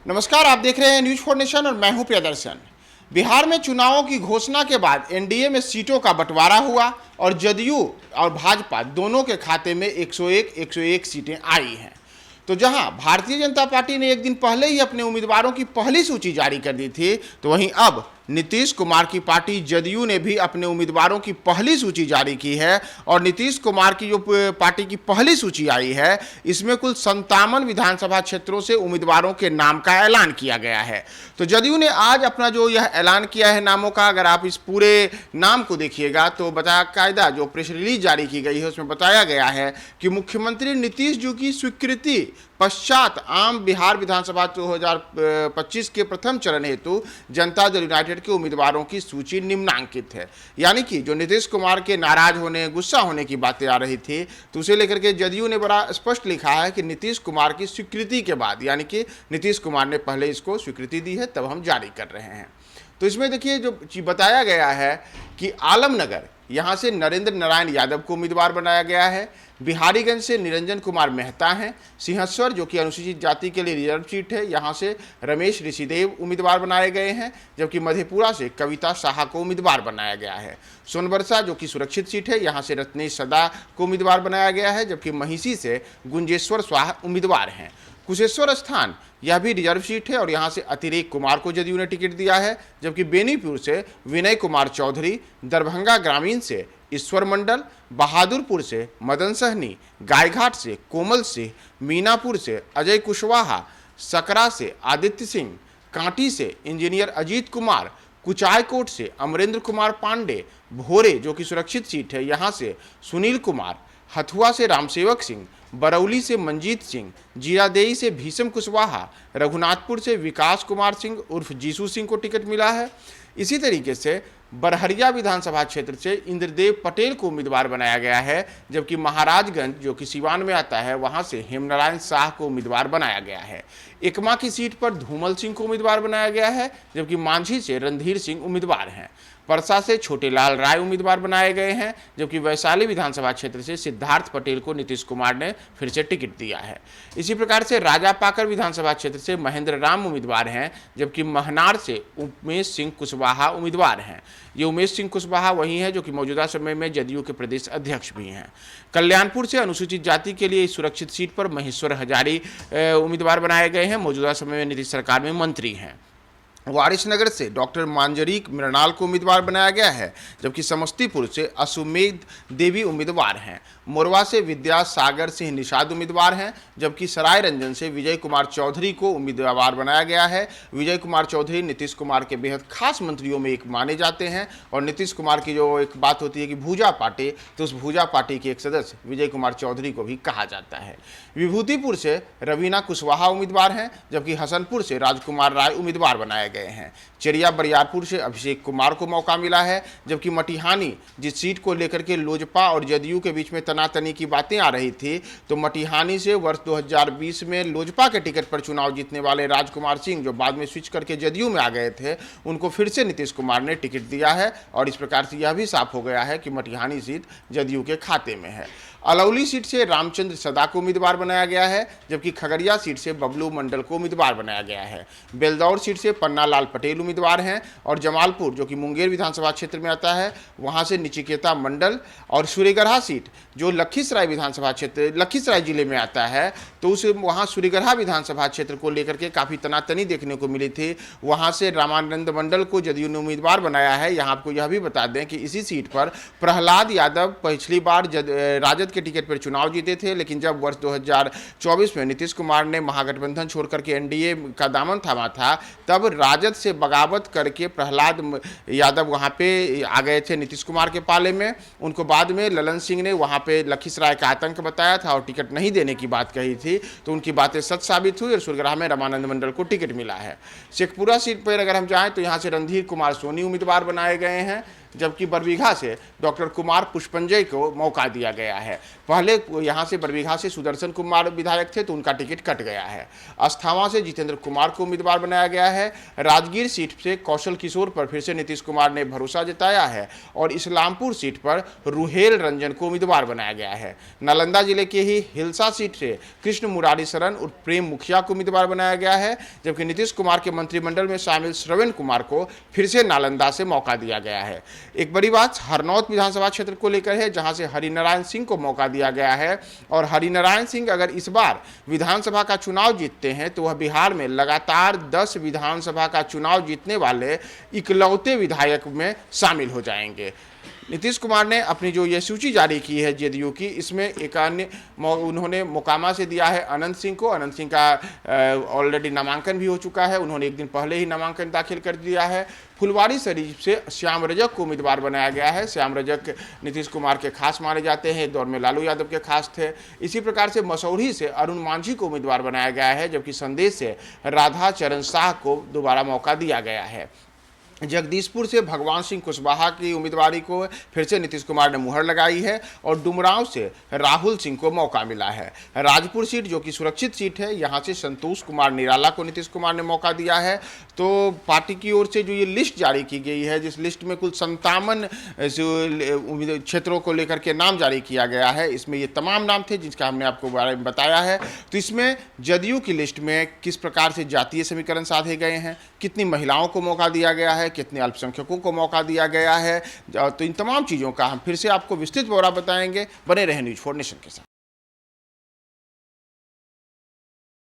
नमस्कार, आप देख रहे हैं न्यूज फॉर नेशन और मैं हूं प्रियदर्शन। बिहार में चुनावों की घोषणा के बाद एनडीए में सीटों का बंटवारा हुआ और जदयू और भाजपा दोनों के खाते में 101 सीटें आई हैं। तो जहां भारतीय जनता पार्टी ने एक दिन पहले ही अपने उम्मीदवारों की पहली सूची जारी कर दी थी, तो वहीं अब नीतीश कुमार की पार्टी जदयू ने भी अपने उम्मीदवारों की पहली सूची जारी की है। और नीतीश कुमार की जो पार्टी की पहली सूची आई है, इसमें कुल 57 विधानसभा क्षेत्रों से उम्मीदवारों के नाम का ऐलान किया गया है। तो जदयू ने आज अपना जो यह ऐलान किया है नामों का, अगर आप इस पूरे नाम को देखिएगा तो बाकायदा जो प्रेस रिलीज जारी की गई है उसमें बताया गया है कि मुख्यमंत्री नीतीश जी की स्वीकृति पश्चात आम बिहार विधानसभा 2025 के प्रथम चरण हेतु जनता दल यूनाइटेड के उम्मीदवारों की सूची निम्नांकित है। यानी कि जो नीतीश कुमार के नाराज होने, गुस्सा होने की बातें आ रही थी, तो उसे लेकर के जदयू ने बड़ा स्पष्ट लिखा है कि नीतीश कुमार की स्वीकृति के बाद, यानी कि नीतीश कुमार ने पहले इसको स्वीकृति दी है, तब हम जारी कर रहे हैं। तो इसमें देखिए जो बताया गया है कि आलमनगर यहाँ से नरेंद्र नारायण यादव को उम्मीदवार बनाया गया है, बिहारीगंज से निरंजन कुमार मेहता हैं, सिंहस्वर जो कि अनुसूचित जाति के लिए रिजर्व सीट है, यहाँ से रमेश ऋषिदेव उम्मीदवार बनाए गए हैं, जबकि मधेपुरा से कविता साहा को उम्मीदवार बनाया गया है। सोनबरसा जो कि सुरक्षित सीट है, यहाँ से रत्नेश सदा को उम्मीदवार बनाया गया है, जबकि महिषी से गुंजेश्वर स्वाहा उम्मीदवार हैं। कुशेश्वर स्थान यह भी रिजर्व सीट है और यहाँ से अतिरेक कुमार को जदयू ने टिकट दिया है, जबकि बेनीपुर से विनय कुमार चौधरी, दरभंगा ग्रामीण से ईश्वर मंडल, बहादुरपुर से मदन सहनी, गायघाट से कोमल सिंह, मीनापुर से अजय कुशवाहा, सकरा से आदित्य सिंह, कांटी से इंजीनियर अजीत कुमार, कुचायकोट से अमरेंद्र कुमार पांडे, भोरे जो कि सुरक्षित सीट है, यहाँ से सुनील कुमार, हथुआ से रामसेवक सिंह, बरौली से मंजीत सिंह, जीरादेई से भीषम कुशवाहा, रघुनाथपुर से विकास कुमार सिंह उर्फ जीसू सिंह को टिकट मिला है। इसी तरीके से बरहरिया विधानसभा क्षेत्र से इंद्रदेव पटेल को उम्मीदवार बनाया गया है, जबकि महाराजगंज जो कि सिवान में आता है, वहां से हेमनारायण शाह को उम्मीदवार बनाया गया है। एकमा की सीट पर धूमल सिंह को उम्मीदवार बनाया गया है, जबकि मांझी से रणधीर सिंह उम्मीदवार हैं। परसा से छोटेलाल राय उम्मीदवार बनाए गए हैं, जबकि वैशाली विधानसभा क्षेत्र से सिद्धार्थ पटेल को नीतीश कुमार ने फिर से टिकट दिया है। इसी प्रकार से राजापाकर विधानसभा क्षेत्र से महेंद्र राम उम्मीदवार हैं, जबकि महनार से उमेश सिंह कुशवाहा उम्मीदवार हैं। ये उमेश सिंह कुशवाहा वही है जो कि मौजूदा समय में जदयू के प्रदेश अध्यक्ष भी हैं। कल्याणपुर से अनुसूचित जाति के लिए सुरक्षित सीट पर महेश्वर हजारी उम्मीदवार बनाए गए हैं, मौजूदा समय में नीतीश सरकार में मंत्री हैं। वारिसनगर से डॉक्टर मांजरीक मृणाल को उम्मीदवार बनाया गया है, जबकि समस्तीपुर से अश्वमेध देवी उम्मीदवार हैं। मोरवा से विद्यासागर सिंह निषाद उम्मीदवार हैं, जबकि सराय रंजन से विजय कुमार चौधरी को उम्मीदवार बनाया गया है। विजय कुमार चौधरी नीतीश कुमार के बेहद खास मंत्रियों में एक माने जाते हैं और नीतीश कुमार की जो एक बात होती है कि भूजा पार्टी, तो उस भूजा पार्टी के एक सदस्य विजय कुमार चौधरी को भी कहा जाता है। विभूतिपुर से रवीना कुशवाहा उम्मीदवार हैं, जबकि हसनपुर से राजकुमार राय उम्मीदवार बनाए गए हैं। चेरिया बरियारपुर से अभिषेक कुमार को मौका मिला है, जबकि मटिहानी जिस सीट को लेकर के लोजपा और जदयू के बीच में तनातनी की बातें आ रही थी, तो मटिहानी से वर्ष 2020 में लोजपा के टिकट पर चुनाव जीतने वाले राजकुमार सिंह, जो बाद में स्विच करके जदयू में आ गए थे, उनको फिर से नीतीश कुमार ने टिकट दिया है। और इस प्रकार से यह भी साफ हो गया है कि मटिहानी सीट जदयू के खाते में है। अलौली सीट से रामचंद्र सदा को उम्मीदवार बनाया गया है, जबकि खगड़िया सीट से बबलू मंडल को उम्मीदवार बनाया गया है। बेलदौर सीट से पन्ना लाल पटेल उम्मीदवार हैं और जमालपुर जो कि मुंगेर विधानसभा क्षेत्र में आता है, वहां से निचिकेता मंडल, और सूर्यगढ़ा सीट जो लखीसराय विधानसभा क्षेत्र, लखीसराय जिले में आता है, तो उस वहाँ सूर्यगढ़ा विधानसभा क्षेत्र को लेकर के काफ़ी तनातनी देखने को मिली थी। वहाँ से रामानंद मंडल को जदयू ने उम्मीदवार बनाया है। यहाँ आपको यह भी बता दें कि इसी सीट पर प्रहलाद यादव पिछली बार राजद के टिकट पर चुनाव जीते थे, लेकिन जब वर्ष 2024 में नीतीश कुमार ने महागठबंधन छोड़ करके एनडीए का दामन थामा था, तब राजद से बगावत करके प्रहलाद यादव वहां पे आ गए थे नीतीश कुमार के पाले में। उनको बाद में ललन सिंह ने वहां पे लखीसराय का आतंक बताया था और टिकट नहीं देने की बात कही थी, तो उनकी बातें सच साबित हुई और सूर्यगढ़ा में रामानंद मंडल को टिकट मिला है। शेखपुरा सीट पर अगर हम जाएं तो यहाँ से रणधीर कुमार सोनी उम्मीदवार बनाए गए हैं, जबकि बरबीघा से डॉक्टर कुमार पुष्पंजय को मौका दिया गया है। पहले यहाँ से बरबीघा से सुदर्शन कुमार विधायक थे तो उनका टिकट कट गया है। अस्थावां से जितेंद्र कुमार को उम्मीदवार बनाया गया है। राजगीर सीट से कौशल किशोर पर फिर से नीतीश कुमार ने भरोसा जताया है और इस्लामपुर सीट पर रुहेल रंजन को उम्मीदवार बनाया गया है। नालंदा जिले के ही हिलसा सीट से कृष्ण मुरारी शरण और प्रेम मुखिया को उम्मीदवार बनाया गया है, जबकि नीतीश कुमार के मंत्रिमंडल में शामिल श्रवण कुमार को फिर से नालंदा से मौका दिया गया है। एक बड़ी बात हरनौत विधानसभा क्षेत्र को लेकर है, जहां से हरिनारायण सिंह को मौका दिया गया है और हरिनारायण सिंह अगर इस बार विधानसभा का चुनाव जीतते हैं तो वह बिहार में लगातार 10 विधानसभा का चुनाव जीतने वाले इकलौते विधायक में शामिल हो जाएंगे। नीतीश कुमार ने अपनी जो ये सूची जारी की है जेडीयू की, इसमें एक अन्य उन्होंने मोकामा से दिया है अनंत सिंह को। अनंत सिंह का ऑलरेडी नामांकन भी हो चुका है, उन्होंने एक दिन पहले ही नामांकन दाखिल कर दिया है। फुलवारी शरीफ से श्याम रजक को उम्मीदवार बनाया गया है। श्याम रजक नीतीश कुमार के खास माने जाते हैं, दौर में लालू यादव के खास थे। इसी प्रकार से मसौढ़ी से अरुण मांझी को उम्मीदवार बनाया गया है, जबकि संदेश से राधा चरण शाह को दोबारा मौका दिया गया है। जगदीशपुर से भगवान सिंह कुशवाहा की उम्मीदवारी को फिर से नीतीश कुमार ने मुहर लगाई है और डुमरांव से राहुल सिंह को मौका मिला है। राजपुर सीट जो कि सुरक्षित सीट है, यहां से संतोष कुमार निराला को नीतीश कुमार ने मौका दिया है। तो पार्टी की ओर से जो ये लिस्ट जारी की गई है, जिस लिस्ट में कुल 57 क्षेत्रों को लेकर के नाम जारी किया गया है, इसमें ये तमाम नाम थे जिसका हमने आपको बारे में बताया है। तो इसमें जदयू की लिस्ट में किस प्रकार से जातीय समीकरण साधे गए हैं, कितनी महिलाओं को मौका दिया गया है, कितने अल्पसंख्यकों को मौका दिया गया है, तो इन तमाम चीज़ों का हम फिर से आपको विस्तृत ब्यौरा बताएंगे। बने रहें न्यूज़ 4 नेशन के साथ।